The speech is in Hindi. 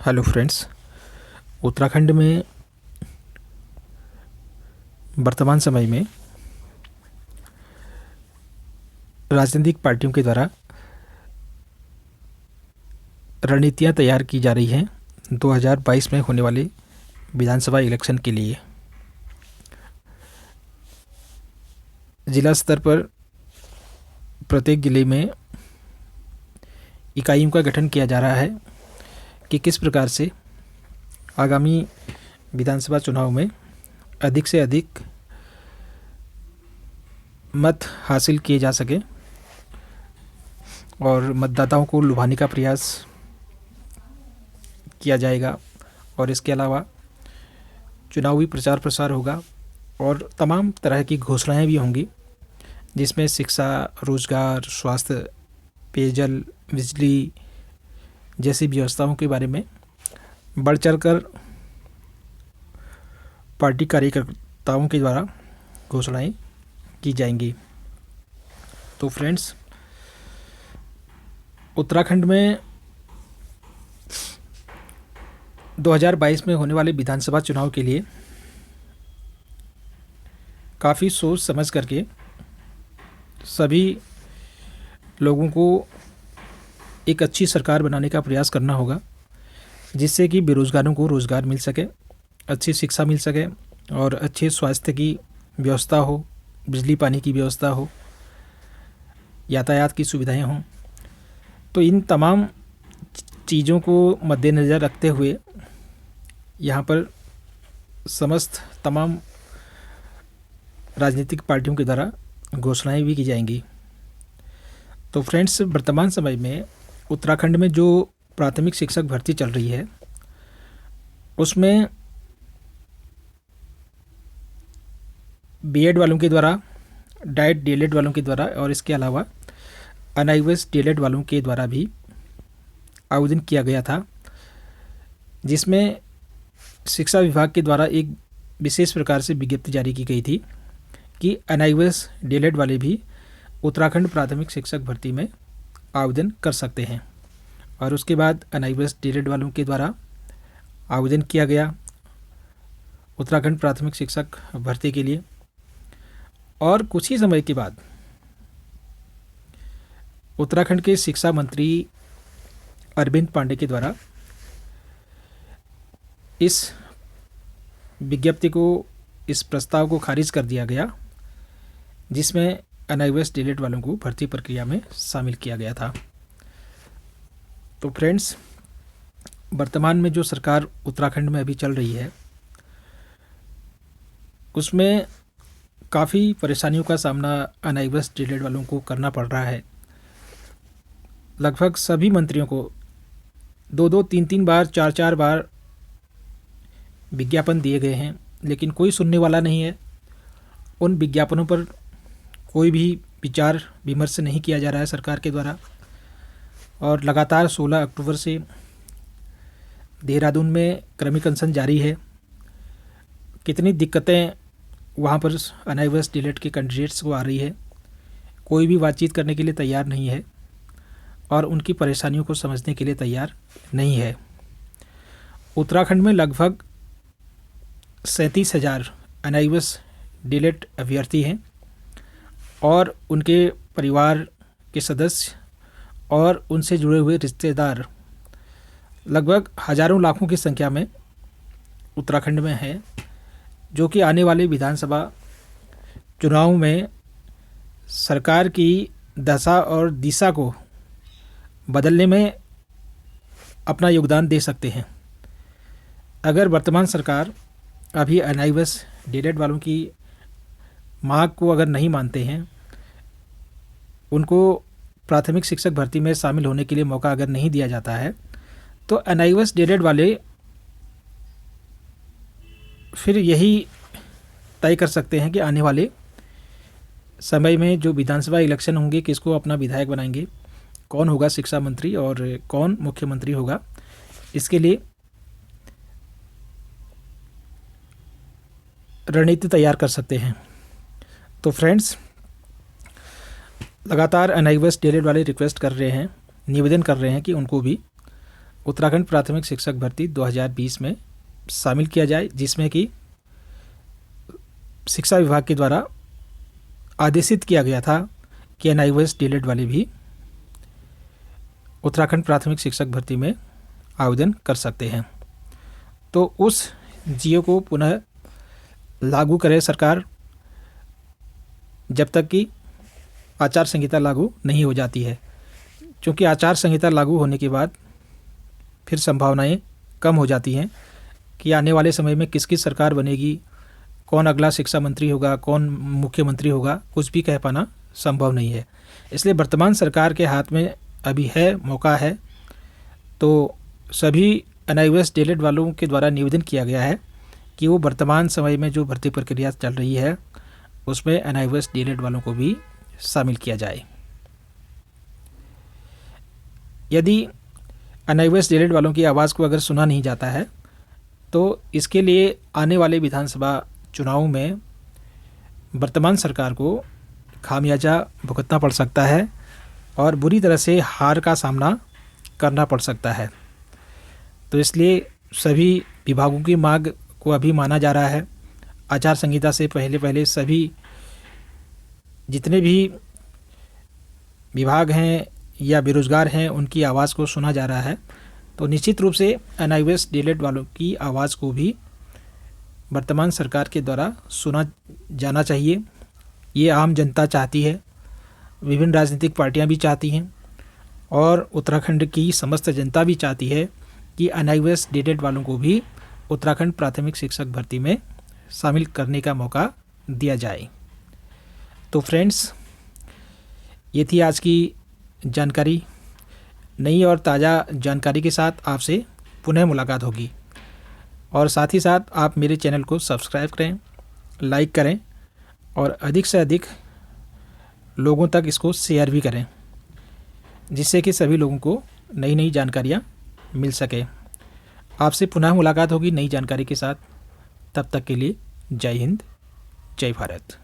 Hello friends. उत्तराखंड में वर्तमान समय में राजनीतिक पार्टियों के द्वारा रणनीतियां तैयार की जा रही हैं 2022 में होने वाले विधानसभा इलेक्शन के लिए। जिला स्तर पर प्रत्येक जिले में इकाइयों का गठन किया जा रहा है कि किस प्रकार से आगामी विधानसभा चुनाव में अधिक से अधिक मत हासिल किए जा सके और मतदाताओं को लुभाने का प्रयास किया जाएगा। और इसके अलावा चुनावी प्रचार प्रसार होगा और तमाम तरह की घोषणाएं भी होंगी, जिसमें शिक्षा, रोजगार, स्वास्थ्य, पेयजल, बिजली जैसी व्यवस्थाओं के बारे में बढ़ चढ़कर पार्टी कार्यकर्ताओं के द्वारा घोषणाएं की जाएंगी। तो फ्रेंड्स, उत्तराखंड में 2022 में होने वाले विधानसभा चुनाव के लिए काफ़ी सोच समझ करके सभी लोगों को एक अच्छी सरकार बनाने का प्रयास करना होगा, जिससे कि बेरोजगारों को रोज़गार मिल सके, अच्छी शिक्षा मिल सके और अच्छे स्वास्थ्य की व्यवस्था हो, बिजली पानी की व्यवस्था हो, यातायात की सुविधाएं हों। तो इन तमाम चीज़ों को मद्देनज़र रखते हुए यहाँ पर समस्त तमाम राजनीतिक पार्टियों के द्वारा घोषणाएं भी की जाएंगी। तो फ्रेंड्स, वर्तमान समय में उत्तराखंड में जो प्राथमिक शिक्षक भर्ती चल रही है उसमें बीएड वालों के द्वारा, डाइट डीएलएड वालों के द्वारा और इसके अलावा अनआईएएस डीएलएड वालों के द्वारा भी आवेदन किया गया था, जिसमें शिक्षा विभाग के द्वारा एक विशेष प्रकार से विज्ञप्ति जारी की गई थी कि अनआईएएस डीएलएड वाले भी उत्तराखंड प्राथमिक शिक्षक भर्ती में आवेदन कर सकते हैं। और उसके बाद अनआईएएस डीएलएड वालों के द्वारा आवेदन किया गया उत्तराखंड प्राथमिक शिक्षक भर्ती के लिए। और कुछ ही समय के बाद उत्तराखंड के शिक्षा मंत्री अरविंद पांडे के द्वारा इस विज्ञप्ति को, इस प्रस्ताव को खारिज कर दिया गया, जिसमें अनआईएएस डीएलएड वालों को भर्ती प्रक्रिया में शामिल किया गया था। तो फ्रेंड्स, वर्तमान में जो सरकार उत्तराखंड में अभी चल रही है उसमें काफ़ी परेशानियों का सामना अनआईएएस डीएलएड वालों को करना पड़ रहा है। लगभग सभी मंत्रियों को 2-2, 3-3 बार, 4-4 बार विज्ञापन दिए गए हैं, लेकिन कोई सुनने वाला नहीं है। उन विज्ञापनों पर कोई भी विचार विमर्श नहीं किया जा रहा है सरकार के द्वारा। और लगातार 16 अक्टूबर से देहरादून में क्रमिक अनशन जारी है। कितनी दिक्कतें वहाँ पर अनआईएएस डीएलएड के कैंडिडेट्स को आ रही है, कोई भी बातचीत करने के लिए तैयार नहीं है और उनकी परेशानियों को समझने के लिए तैयार नहीं है। उत्तराखंड में लगभग 37,000 अनआईएएस डीएलएड अभ्यर्थी हैं और उनके परिवार के सदस्य और उनसे जुड़े हुए रिश्तेदार लगभग हज़ारों लाखों की संख्या में उत्तराखंड में हैं, जो कि आने वाले विधानसभा चुनाव में सरकार की दशा और दिशा को बदलने में अपना योगदान दे सकते हैं। अगर वर्तमान सरकार अभी अनआईएएस डीएलएड वालों की मांग को अगर नहीं मानते हैं, उनको प्राथमिक शिक्षक भर्ती में शामिल होने के लिए मौका अगर नहीं दिया जाता है, तो अनआईएएस डीएलएड वाले फिर यही तय कर सकते हैं कि आने वाले समय में जो विधानसभा इलेक्शन होंगे, किसको अपना विधायक बनाएंगे, कौन होगा शिक्षा मंत्री और कौन मुख्यमंत्री होगा। इसके लिए रणनीति तैयार कर सकते हैं। तो फ्रेंड्स, लगातार अनआईएएस डीएलएड वाले रिक्वेस्ट कर रहे हैं, निवेदन कर रहे हैं कि उनको भी उत्तराखंड प्राथमिक शिक्षक भर्ती 2020 में शामिल किया जाए, जिसमें कि शिक्षा विभाग के द्वारा आदेशित किया गया था कि NIOS डीएलएड वाले भी उत्तराखंड प्राथमिक शिक्षक भर्ती में आवेदन कर सकते हैं। तो उस जीओ को पुनः लागू करे सरकार, जब तक कि आचार संहिता लागू नहीं हो जाती है, क्योंकि आचार संहिता लागू होने के बाद फिर संभावनाएं कम हो जाती हैं कि आने वाले समय में किसकी सरकार बनेगी, कौन अगला शिक्षा मंत्री होगा, कौन मुख्यमंत्री होगा, कुछ भी कह पाना संभव नहीं है। इसलिए वर्तमान सरकार के हाथ में अभी है, मौका है। तो सभी NIOS डीएलएड वालों के द्वारा निवेदन किया गया है कि वो वर्तमान समय में जो भर्ती प्रक्रिया चल रही है उसमें NIOS डीएलएड वालों को भी शामिल किया जाए। यदि NIOS डीएलएड वालों की आवाज़ को अगर सुना नहीं जाता है तो इसके लिए आने वाले विधानसभा चुनाव में वर्तमान सरकार को खामियाजा भुगतना पड़ सकता है और बुरी तरह से हार का सामना करना पड़ सकता है। तो इसलिए सभी विभागों की मांग को अभी माना जा रहा है। आचार संहिता से पहले सभी जितने भी विभाग हैं या बेरोजगार हैं उनकी आवाज़ को सुना जा रहा है। तो निश्चित रूप से NIOS डीएलएड वालों की आवाज़ को भी वर्तमान सरकार के द्वारा सुना जाना चाहिए। ये आम जनता चाहती है, विभिन्न राजनीतिक पार्टियां भी चाहती हैं और उत्तराखंड की समस्त जनता भी चाहती है कि NIOS डीएलएड वालों को भी उत्तराखंड प्राथमिक शिक्षक भर्ती में शामिल करने का मौका दिया जाए। तो फ्रेंड्स, ये थी आज की जानकारी। नई और ताज़ा जानकारी के साथ आपसे पुनः मुलाकात होगी और साथ ही साथ आप मेरे चैनल को सब्सक्राइब करें, लाइक करें और अधिक से अधिक लोगों तक इसको शेयर भी करें, जिससे कि सभी लोगों को नई नई जानकारियाँ मिल सके। आपसे पुनः मुलाकात होगी नई जानकारी के साथ। तब तक के लिए जय हिंद, जय भारत।